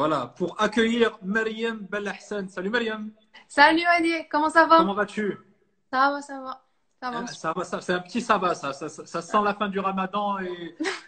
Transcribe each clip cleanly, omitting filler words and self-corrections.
Voilà, pour accueillir Mariam Belahsen. Salut Mariam, Salut Ali, comment ça va? comment vas-tu? Ça va, ça va. Ça va. Ça va, c'est un petit sabbat, ça sent la fin du ramadan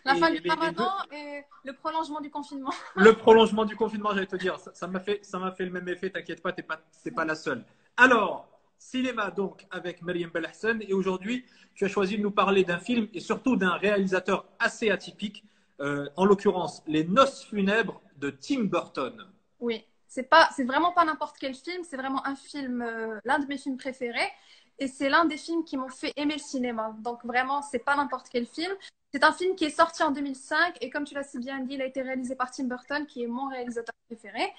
La fin du et les Ramadan deux. et le prolongement du confinement. Le prolongement du confinement, j'allais te dire, ça m'a fait le même effet, t'inquiète pas, t'es pas la seule. Alors, cinéma donc avec Mariam Belahsen, et aujourd'hui, tu as choisi de nous parler d'un film et surtout d'un réalisateur assez atypique, en l'occurrence Les Noces funèbres de Tim Burton. Oui, c'est vraiment pas n'importe quel film, c'est vraiment un film, l'un de mes films préférés. Et c'est l'un des films qui m'ont fait aimer le cinéma. Donc vraiment, c'est pas n'importe quel film. C'est un film qui est sorti en 2005 et comme tu l'as si bien dit, il a été réalisé par Tim Burton, qui est mon réalisateur préféré,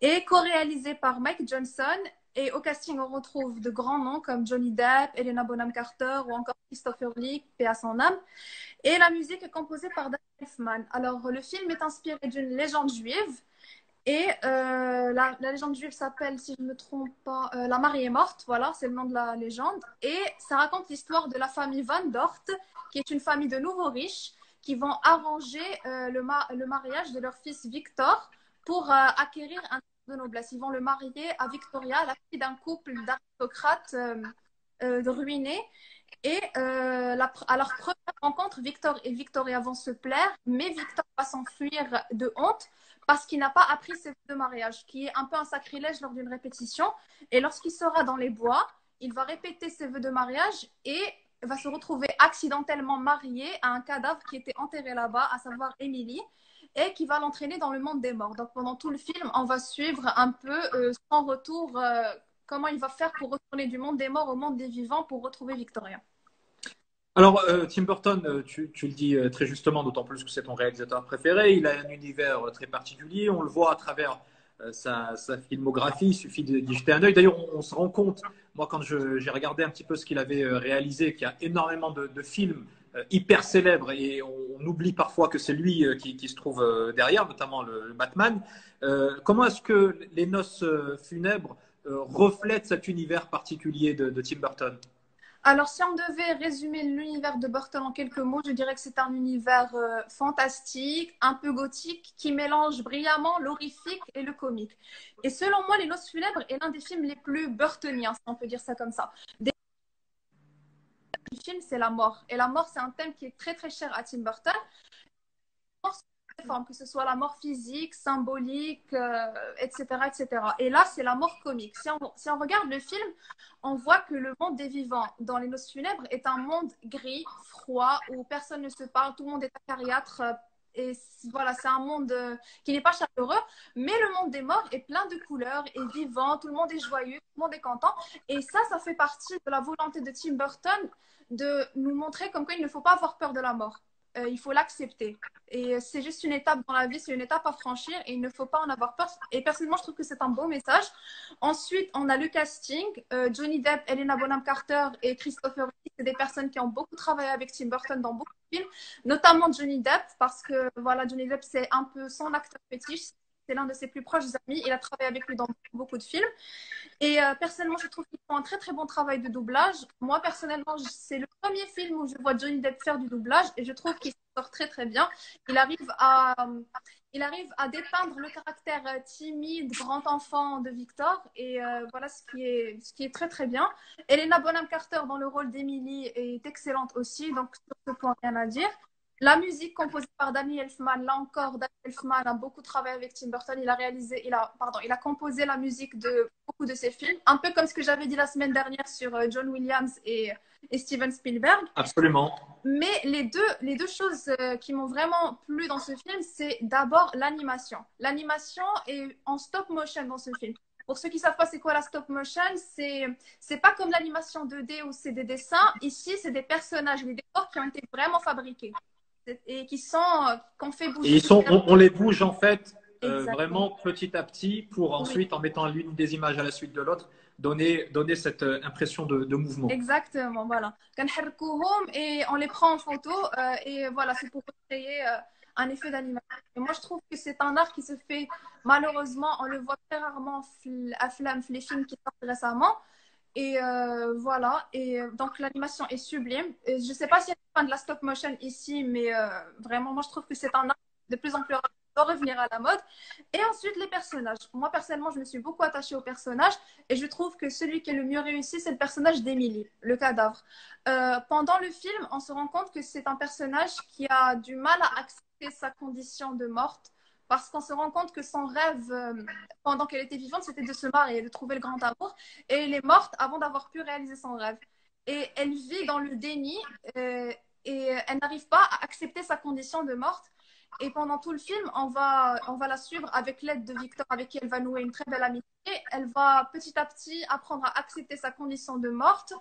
et co-réalisé par Mike Johnson. Et au casting, on retrouve de grands noms comme Johnny Depp, Helena Bonham Carter ou encore Christopher Lee, paix à son âme. Et la musique est composée par Dan Elfman. Alors, le film est inspiré d'une légende juive. Et la légende juive s'appelle, si je ne me trompe pas, La mariée morte. Voilà, c'est le nom de la légende. Et ça raconte l'histoire de la famille Van Dort, qui est une famille de nouveaux riches qui vont arranger le mariage de leur fils Victor pour acquérir un titre de noblesse. Ils vont le marier à Victoria, la fille d'un couple d'aristocrates ruinés. Et à leur première rencontre, Victor et Victoria vont se plaire, mais Victor va s'enfuir de honte parce qu'il n'a pas appris ses vœux de mariage, qui est un peu un sacrilège lors d'une répétition. Et lorsqu'il sera dans les bois, il va répéter ses vœux de mariage et va se retrouver accidentellement marié à un cadavre qui était enterré là-bas, à savoir Emily, et qui va l'entraîner dans le monde des morts. Donc pendant tout le film, on va suivre un peu son retour, comment il va faire pour retourner du monde des morts au monde des vivants pour retrouver Victoria. Alors, Tim Burton, tu le dis très justement, d'autant plus que c'est ton réalisateur préféré. Il a un univers très particulier. On le voit à travers sa filmographie. Il suffit d'y jeter un œil. D'ailleurs, on se rend compte, moi, quand j'ai regardé un petit peu ce qu'il avait réalisé, qu'il y a énormément de films hyper célèbres et on oublie parfois que c'est lui qui se trouve derrière, notamment le Batman. Comment est-ce que Les Noces funèbres reflètent cet univers particulier de Tim Burton? Alors, si on devait résumer l'univers de Burton en quelques mots, je dirais que c'est un univers fantastique, un peu gothique, qui mélange brillamment l'horrifique et le comique. Et selon moi, Les Noces funèbres est l'un des films les plus burtoniens, si on peut dire ça comme ça. Le film, c'est la mort. Et la mort, c'est un thème qui est très très cher à Tim Burton. Que ce soit la mort physique, symbolique, etc., etc. Et là, c'est la mort comique. Si on regarde le film, on voit que le monde des vivants dans les noces funèbres est un monde gris, froid, où personne ne se parle, tout le monde est acariâtre. Et voilà, c'est un monde qui n'est pas chaleureux, mais le monde des morts est plein de couleurs, est vivant, tout le monde est joyeux, tout le monde est content. Et ça fait partie de la volonté de Tim Burton de nous montrer comme quoi il ne faut pas avoir peur de la mort. Il faut l'accepter. Et c'est juste une étape dans la vie, c'est une étape à franchir et il ne faut pas en avoir peur. Et personnellement, je trouve que c'est un beau message. Ensuite, on a le casting. Johnny Depp, Helena Bonham Carter et Christopher Lee, c'est des personnes qui ont beaucoup travaillé avec Tim Burton dans beaucoup de films, notamment Johnny Depp, parce que voilà, Johnny Depp, c'est un peu son acteur fétiche. C'est l'un de ses plus proches amis. Il a travaillé avec lui dans beaucoup de films. Et personnellement, je trouve qu'ils font un très très bon travail de doublage. Moi, personnellement, c'est le premier film où je vois Johnny Depp faire du doublage et je trouve qu'il s'en sort très très bien. Il arrive à, il arrive à dépeindre le caractère timide, grand enfant de Victor et voilà ce qui est très très bien. Helena Bonham Carter dans le rôle d'Emily est excellente aussi, donc sur ce point, rien à dire. La musique composée par Danny Elfman, là encore, Danny Elfman a beaucoup travaillé avec Tim Burton. Il a composé la musique de beaucoup de ses films, un peu comme ce que j'avais dit la semaine dernière sur John Williams et Steven Spielberg. Absolument. Mais les deux choses qui m'ont vraiment plu dans ce film, c'est d'abord l'animation. L'animation est en stop motion dans ce film. Pour ceux qui ne savent pas c'est quoi la stop motion, c'est pas comme l'animation 2D où c'est des dessins. Ici, c'est des personnages, des décors qui ont été vraiment fabriqués et qu'on fait Et bouger. on les bouge en fait Exactement. vraiment petit à petit pour Oui, ensuite, en mettant l'une des images à la suite de l'autre, donner cette impression de mouvement. exactement, voilà. كنحركوهم et on les prend en photo et voilà, c'est pour créer un effet d'animation. Et moi, je trouve que c'est un art qui se fait malheureusement, on le voit très rarement les films qui sortent récemment. Et voilà, et donc l'animation est sublime. Je ne sais pas s'il y a des fans de la stop motion ici, mais vraiment, moi je trouve que c'est un art de plus en plus rare. doit revenir à la mode. Et ensuite, les personnages. Moi, personnellement, je me suis beaucoup attachée aux personnages et je trouve que celui qui est le mieux réussi, c'est le personnage d'Emily, le cadavre. Pendant le film, on se rend compte que c'est un personnage qui a du mal à accepter sa condition de morte parce qu'on se rend compte que son rêve, pendant qu'elle était vivante, c'était de se marier, de trouver le grand amour. Et elle est morte avant d'avoir pu réaliser son rêve. Et elle vit dans le déni et elle n'arrive pas à accepter sa condition de morte. Et pendant tout le film, on va la suivre avec l'aide de Victor, avec qui elle va nouer une très belle amitié. Elle va petit à petit apprendre à accepter sa condition de morte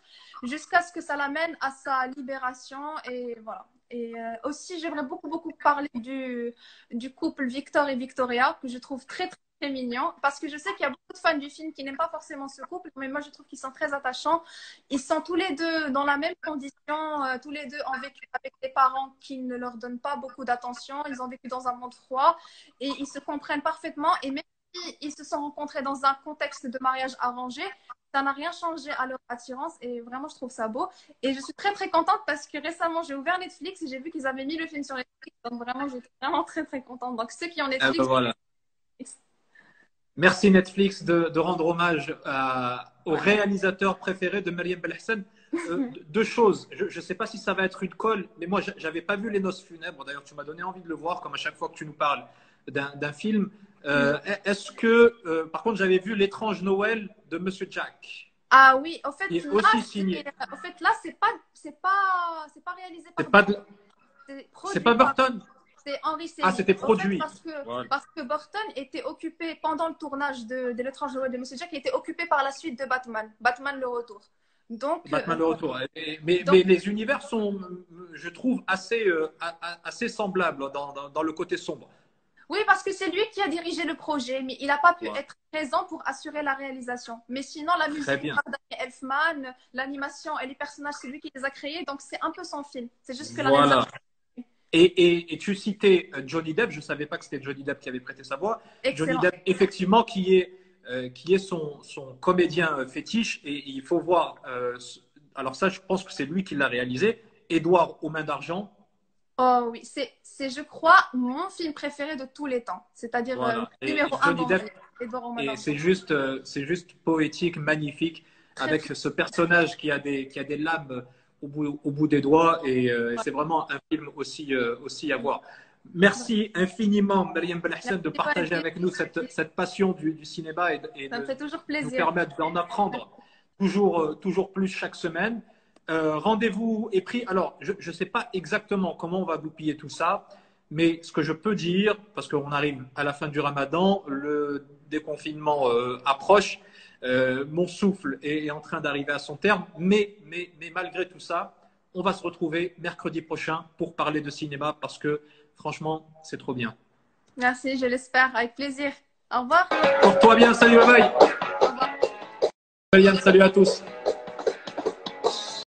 jusqu'à ce que ça l'amène à sa libération. Et voilà. Et aussi, j'aimerais beaucoup parler du couple Victor et Victoria, que je trouve très mignon, parce que je sais qu'il y a beaucoup de fans du film qui n'aiment pas forcément ce couple, mais moi je trouve qu'ils sont très attachants. Ils sont tous les deux dans la même condition, tous les deux ont vécu avec des parents qui ne leur donnent pas beaucoup d'attention, ils ont vécu dans un monde froid et ils se comprennent parfaitement. Et même s'ils se sont rencontrés dans un contexte de mariage arrangé, ça n'a rien changé à leur attirance et vraiment je trouve ça beau. Et je suis très contente parce que récemment j'ai ouvert Netflix et j'ai vu qu'ils avaient mis le film sur Netflix, donc vraiment j'étais vraiment très contente. Donc ceux qui ont Ah ben Netflix, voilà. Merci Netflix de rendre hommage au réalisateur préféré de Mariam Belhassan. Deux choses. Je ne sais pas si ça va être une colle, mais moi, j'avais pas vu Les Noces funèbres. D'ailleurs, tu m'as donné envie de le voir, comme à chaque fois que tu nous parles d'un film. Est-ce que, par contre, j'avais vu L'étrange Noël de Monsieur Jack. ah oui, Il est aussi signé. en fait, là, c'est pas réalisé C'est par pas, c'est c'est produit pas par Burton. c'est Henry Ah, Selick. c'était En fait, produit. Voilà. parce que Burton était occupé pendant le tournage de L'étrange Noël de Monsieur Jack, il était occupé par la suite de Batman le retour. Donc, Batman le retour. Mais donc les univers sont, je trouve, assez semblables dans le côté sombre. oui, parce que c'est lui qui a dirigé le projet, mais il n'a pas pu Voilà. être présent pour assurer la réalisation. Mais sinon, la Très musique bien. par Danny Elfman, l'animation et les personnages, c'est lui qui les a créés, donc c'est un peu son film. C'est juste que la Voilà. réalisation. Et tu citais Johnny Depp, je ne savais pas que c'était Johnny Depp qui avait prêté sa voix. Johnny Excellent. Depp, effectivement, qui est son comédien fétiche. Et il faut voir, alors ça, je pense que c'est lui qui l'a réalisé, Édouard aux mains d'argent. Oh oui, je crois, mon film préféré de tous les temps. C'est-à-dire Voilà. Et numéro un Johnny dans Depp, Edouard Romain et d'Argent. c'est juste poétique, magnifique, avec ce personnage qui a des lames au bout des doigts. Et c'est vraiment un film aussi à voir. Merci infiniment, Mariam Belhassan, de Merci, partager Walid. avec nous cette passion du cinéma et Ça me de fait toujours nous plaisir. permettre d'en apprendre toujours plus chaque semaine. Rendez-vous est pris. Alors, je ne sais pas exactement comment on va goupiller tout ça, mais ce que je peux dire, parce qu'on arrive à la fin du Ramadan, le déconfinement approche, mon souffle est en train d'arriver à son terme, mais malgré tout ça, on va se retrouver mercredi prochain pour parler de cinéma, parce que franchement, c'est trop bien. Merci, je l'espère, avec plaisir. Au revoir. Porte-toi bien, salut, bye bye. Au revoir. Salut à tous.